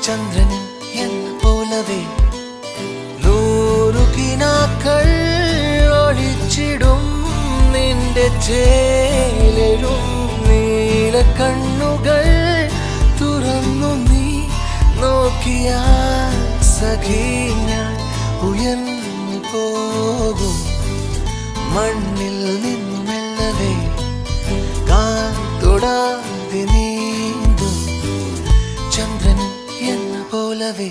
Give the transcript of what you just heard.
ചന്ദ്രനിൽ എന്ന പോലവേ നൂറുകിനാക്കൾ ഒളിച്ചിടും നിന്റെ ചേലരും നീല കണ്ണുകൾ തുറന്നു നീ നോക്കിയ സഖി ഞാൻ ഉയർന്നു പോകും മണ്ണിൽ നിന്നു മെല്ലവേ കാതൊടാതെ നീന്തും ചന്ദ്രൻ എന്ന പോലവേ